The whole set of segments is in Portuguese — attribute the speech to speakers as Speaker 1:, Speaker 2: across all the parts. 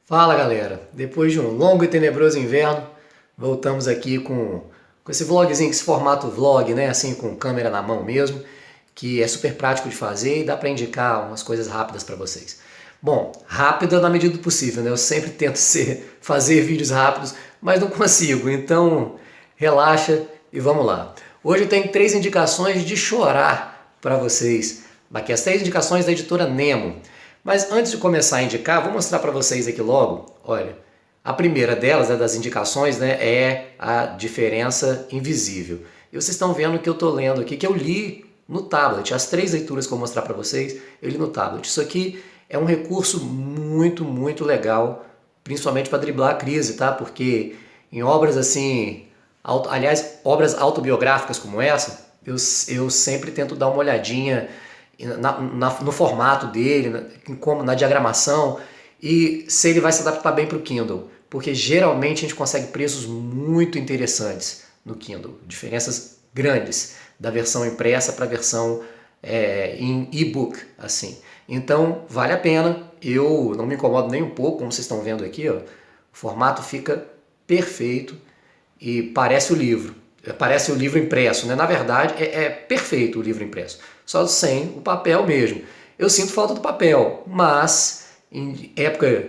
Speaker 1: Fala galera, depois de um longo e tenebroso inverno, voltamos aqui com esse vlogzinho, esse formato vlog, né, assim com câmera na mão mesmo, que é super prático de fazer e dá para indicar umas coisas rápidas para vocês. Bom, rápida na medida do possível, né, eu sempre tento fazer vídeos rápidos, mas não consigo, então relaxa e vamos lá. Hoje eu tenho 3 indicações de chorar para vocês, aqui as 3 indicações da editora Nemo. Mas antes de começar a indicar, vou mostrar para vocês aqui logo, olha, a primeira delas, das indicações, né, é a diferença invisível. E vocês estão vendo que eu estou lendo aqui, que eu li no tablet, as 3 leituras que eu vou mostrar para vocês, eu li no tablet. Isso aqui é um recurso muito legal, principalmente para driblar a crise, tá? Porque em obras assim, aliás, obras autobiográficas como essa, eu sempre tento dar uma olhadinha no formato dele, na diagramação e se ele vai se adaptar bem para o Kindle, porque geralmente a gente consegue preços muito interessantes no Kindle, diferenças grandes da versão impressa para a versão em e-book, assim. Então vale a pena, eu não me incomodo nem um pouco, como vocês estão vendo aqui, ó, o formato fica perfeito e parece o livro. Parece o livro impresso, né? Na verdade, é perfeito o livro impresso, só sem o papel mesmo. Eu sinto falta do papel, mas em época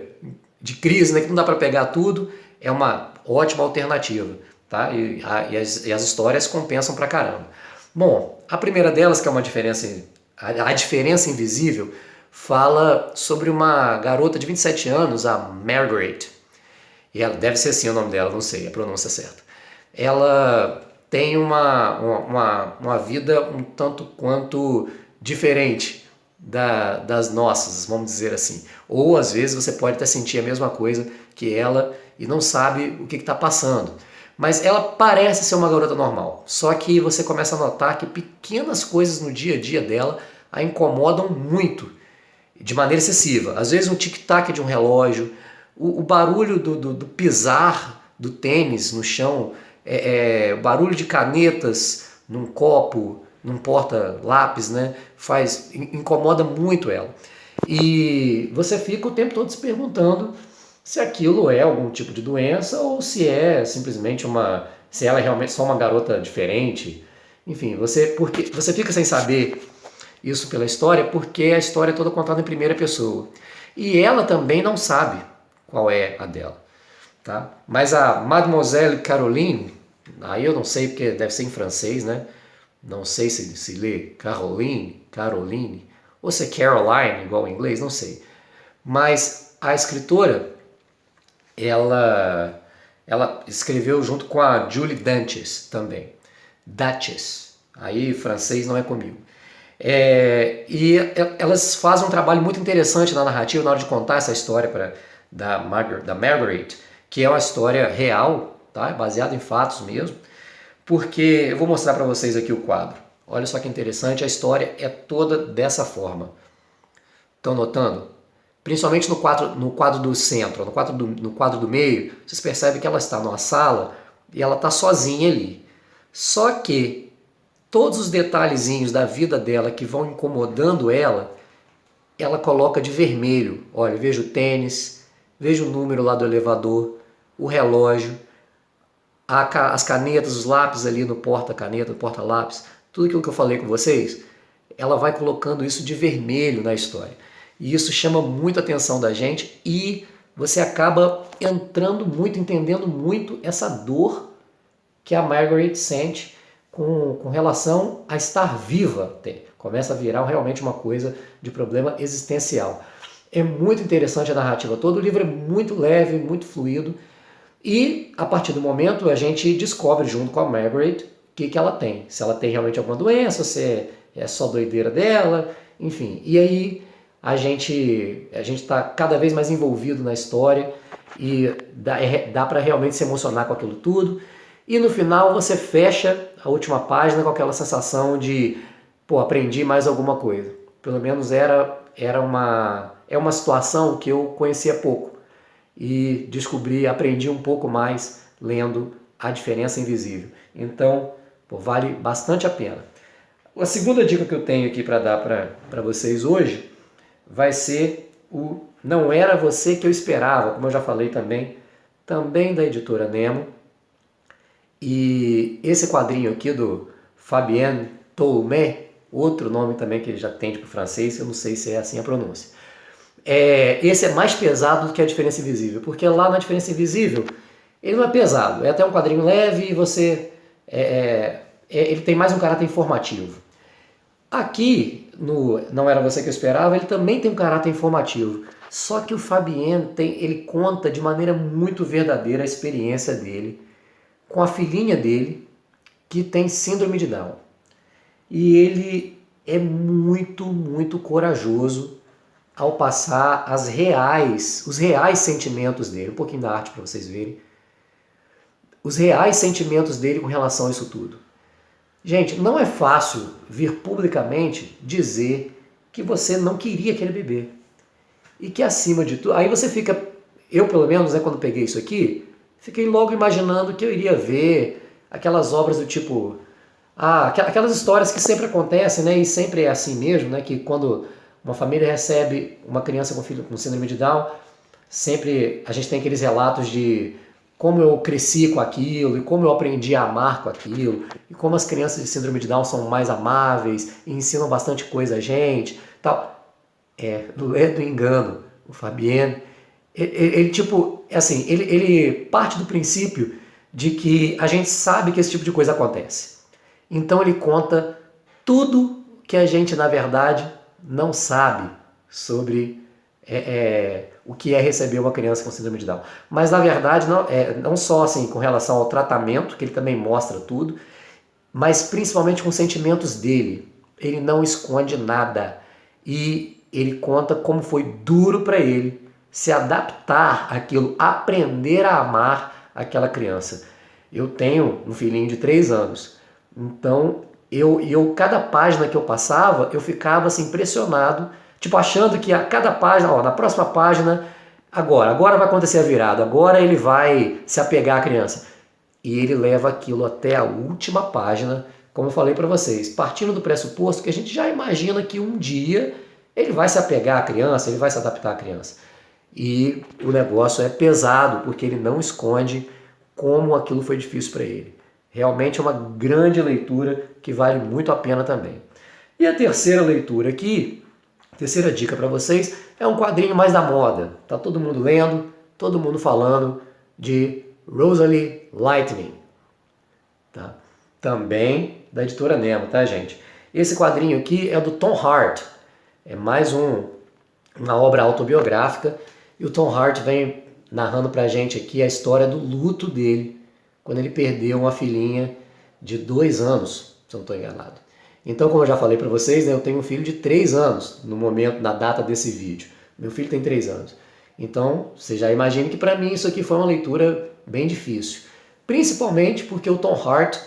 Speaker 1: de crise, né, que não dá para pegar tudo, é uma ótima alternativa, tá? E as histórias compensam pra caramba. Bom, a primeira delas, que é uma diferença, a diferença invisível, fala sobre uma garota de 27 anos, a Margaret. E ela deve ser assim o nome dela, não sei a pronúncia certa. Ela tem uma vida um tanto quanto diferente das nossas, vamos dizer assim. Ou às vezes você pode até sentir a mesma coisa que ela e não sabe o que está passando. Mas ela parece ser uma garota normal, só que você começa a notar que pequenas coisas no dia a dia dela a incomodam muito, de maneira excessiva. Às vezes um tic-tac de um relógio, o barulho do pisar do tênis no chão, o barulho de canetas num copo, num porta-lápis, né, incomoda muito ela. E você fica o tempo todo se perguntando se aquilo é algum tipo de doença ou se é simplesmente se ela é realmente só uma garota diferente. Enfim, porque você fica sem saber isso pela história, porque a história é toda contada em primeira pessoa. E ela também não sabe qual é a dela. Tá? Mas a Mademoiselle Caroline, aí eu não sei porque deve ser em francês, né? Não sei se lê Caroline, ou se é Caroline, igual em inglês, não sei. Mas a escritora, ela escreveu junto com a Julie Danches também. Duchess, aí francês não é comigo. E elas fazem um trabalho muito interessante na narrativa na hora de contar essa história da Margaret, que é uma história real, tá? Baseada em fatos mesmo, porque eu vou mostrar para vocês aqui o quadro. Olha só que interessante, a história é toda dessa forma. Estão notando? Principalmente no quadro do centro, no quadro do meio, vocês percebem que ela está numa sala e ela está sozinha ali. Só que todos os detalhezinhos da vida dela que vão incomodando ela coloca de vermelho. Olha, veja o tênis, veja o número lá do elevador, o relógio, as canetas, os lápis ali no porta-caneta, no porta-lápis, tudo aquilo que eu falei com vocês, ela vai colocando isso de vermelho na história. E isso chama muito a atenção da gente e você acaba entrando muito, entendendo muito essa dor que a Margaret sente com relação a estar viva. Começa a virar realmente uma coisa de problema existencial. É muito interessante a narrativa toda, o livro é muito leve, muito fluido, e a partir do momento a gente descobre junto com a Margaret o que ela tem. Se ela tem realmente alguma doença, se é só doideira dela, enfim. E aí a gente está cada vez mais envolvido na história e dá para realmente se emocionar com aquilo tudo. E no final você fecha a última página com aquela sensação de, pô, aprendi mais alguma coisa. Pelo menos é uma situação que eu conhecia pouco e aprendi um pouco mais lendo A Diferença Invisível. Então, pô, vale bastante a pena. A segunda dica que eu tenho aqui para dar para vocês hoje vai ser o Não Era Você Que Eu Esperava, como eu já falei também da editora Nemo. E esse quadrinho aqui do Fabien Tolmé, outro nome também que ele já tem para o francês, eu não sei se é assim a pronúncia. Esse é mais pesado do que A Diferença Invisível, porque lá na Diferença Invisível ele não é pesado, é até um quadrinho leve e você ele tem mais um caráter informativo. Aqui, no Não Era Você Que Eu Esperava, ele também tem um caráter informativo. Só que o Fabien ele conta de maneira muito verdadeira a experiência dele com a filhinha dele, que tem síndrome de Down. E ele é muito, muito corajoso ao passar os reais sentimentos dele. Um pouquinho da arte para vocês verem. Os reais sentimentos dele com relação a isso tudo. Gente, não é fácil vir publicamente dizer que você não queria aquele bebê. E que acima de tudo... Aí você fica... Eu, pelo menos, quando peguei isso aqui, fiquei logo imaginando que eu iria ver aquelas obras do tipo... aquelas histórias que sempre acontecem, né? E sempre é assim mesmo, né? Que quando uma família recebe uma criança com filho com síndrome de Down, sempre a gente tem aqueles relatos de como eu cresci com aquilo, e como eu aprendi a amar com aquilo, e como as crianças de síndrome de Down são mais amáveis, e ensinam bastante coisa a gente, tal. Não é do engano, o Fabien, ele tipo, assim, ele parte do princípio de que a gente sabe que esse tipo de coisa acontece. Então ele conta tudo que a gente, na verdade, não sabe sobre o que é receber uma criança com síndrome de Down. Mas, na verdade, não só assim, com relação ao tratamento, que ele também mostra tudo, mas principalmente com os sentimentos dele. Ele não esconde nada. E ele conta como foi duro para ele se adaptar àquilo, aprender a amar aquela criança. Eu tenho um filhinho de 3 anos, então cada página que eu passava, eu ficava assim, impressionado, tipo achando que a cada página, na próxima página, agora vai acontecer a virada, agora ele vai se apegar à criança. E ele leva aquilo até a última página, como eu falei para vocês, partindo do pressuposto que a gente já imagina que um dia ele vai se apegar à criança, ele vai se adaptar à criança. E o negócio é pesado, porque ele não esconde como aquilo foi difícil para ele. Realmente é uma grande leitura que vale muito a pena também. E a terceira leitura aqui, terceira dica para vocês, é um quadrinho mais da moda. Tá todo mundo lendo, todo mundo falando de Rosalie Lightning. Tá? Também da editora Nemo, tá, gente? Esse quadrinho aqui é do Tom Hart. É mais uma obra autobiográfica. E o Tom Hart vem narrando pra gente aqui a história do luto dele quando ele perdeu uma filhinha de 2 anos, se eu não estou enganado. Então, como eu já falei para vocês, né, eu tenho um filho de 3 anos no momento, na data desse vídeo. Meu filho tem 3 anos. Então, você já imagina que para mim isso aqui foi uma leitura bem difícil. Principalmente porque o Tom Hart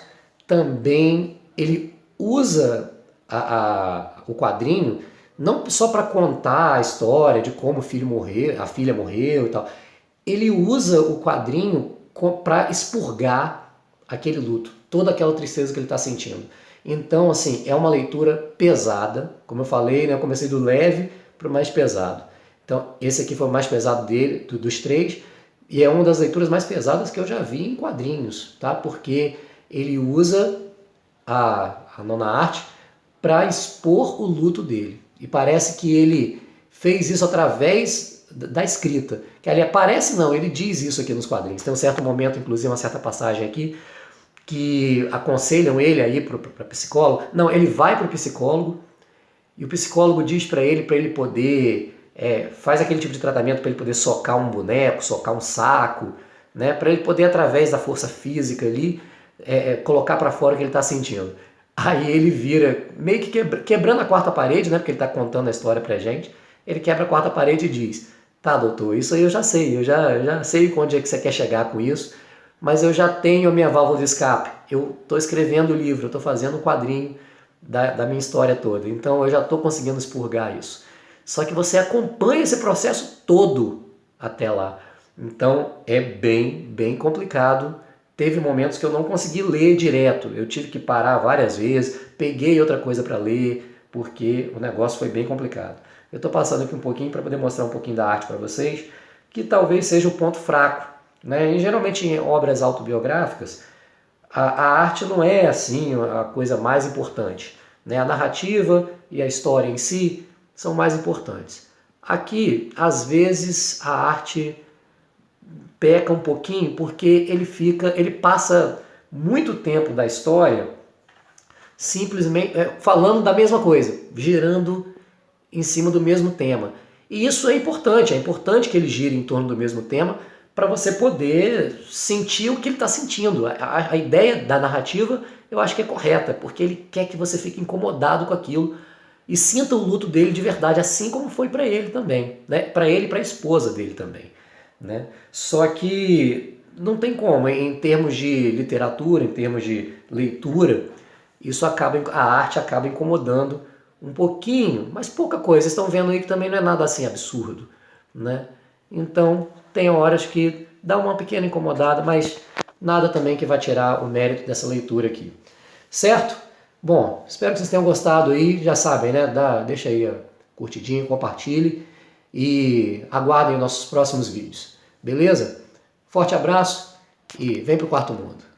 Speaker 1: também ele usa o quadrinho não só para contar a história de como o filho morreu, a filha morreu e tal. Ele usa o quadrinho para expurgar aquele luto, toda aquela tristeza que ele está sentindo. Então, assim, é uma leitura pesada, como eu falei, né, eu comecei do leve para o mais pesado. Então, esse aqui foi o mais pesado dele, dos 3, e é uma das leituras mais pesadas que eu já vi em quadrinhos, tá? Porque ele usa a nona arte para expor o luto dele. E parece que ele fez isso através da escrita. Que ali parece não, ele diz isso aqui nos quadrinhos. Tem um certo momento, inclusive uma certa passagem aqui, que aconselham ele a ir para psicólogo. Não, ele vai para o psicólogo e o psicólogo diz para ele poder... faz aquele tipo de tratamento para ele poder socar um boneco, socar um saco, né, para ele poder, através da força física ali, colocar para fora o que ele está sentindo. Aí ele vira, meio que quebrando a quarta parede, né, porque ele está contando a história pra gente, ele quebra a quarta parede e diz: tá, doutor, isso aí eu já sei, eu já sei onde é que você quer chegar com isso, mas eu já tenho a minha válvula de escape, eu estou escrevendo o livro, eu estou fazendo um quadrinho da minha história toda, então eu já estou conseguindo expurgar isso. Só que você acompanha esse processo todo até lá. Então é bem complicado. Teve momentos que eu não consegui ler direto. Eu tive que parar várias vezes, peguei outra coisa para ler, porque o negócio foi bem complicado. Eu estou passando aqui um pouquinho para poder mostrar um pouquinho da arte para vocês, que talvez seja o ponto fraco, né? E geralmente em obras autobiográficas, a arte não é assim a coisa mais importante, né? A narrativa e a história em si são mais importantes. Aqui, às vezes, a arte peca um pouquinho porque ele passa muito tempo da história simplesmente falando da mesma coisa, girando em cima do mesmo tema. E isso é importante que ele gire em torno do mesmo tema para você poder sentir o que ele está sentindo. A ideia da narrativa eu acho que é correta, porque ele quer que você fique incomodado com aquilo e sinta o luto dele de verdade, assim como foi para ele também, né? Para ele e para a esposa dele também. Né? Só que não tem como, em termos de literatura, em termos de leitura, a arte acaba incomodando um pouquinho, mas pouca coisa. Vocês estão vendo aí que também não é nada assim absurdo, né? Então tem horas que dá uma pequena incomodada, mas nada também que vai tirar o mérito dessa leitura aqui. Certo? Bom, espero que vocês tenham gostado aí, já sabem, né? Deixa aí a curtidinha, compartilhe e aguardem nossos próximos vídeos. Beleza? Forte abraço e vem pro quarto mundo.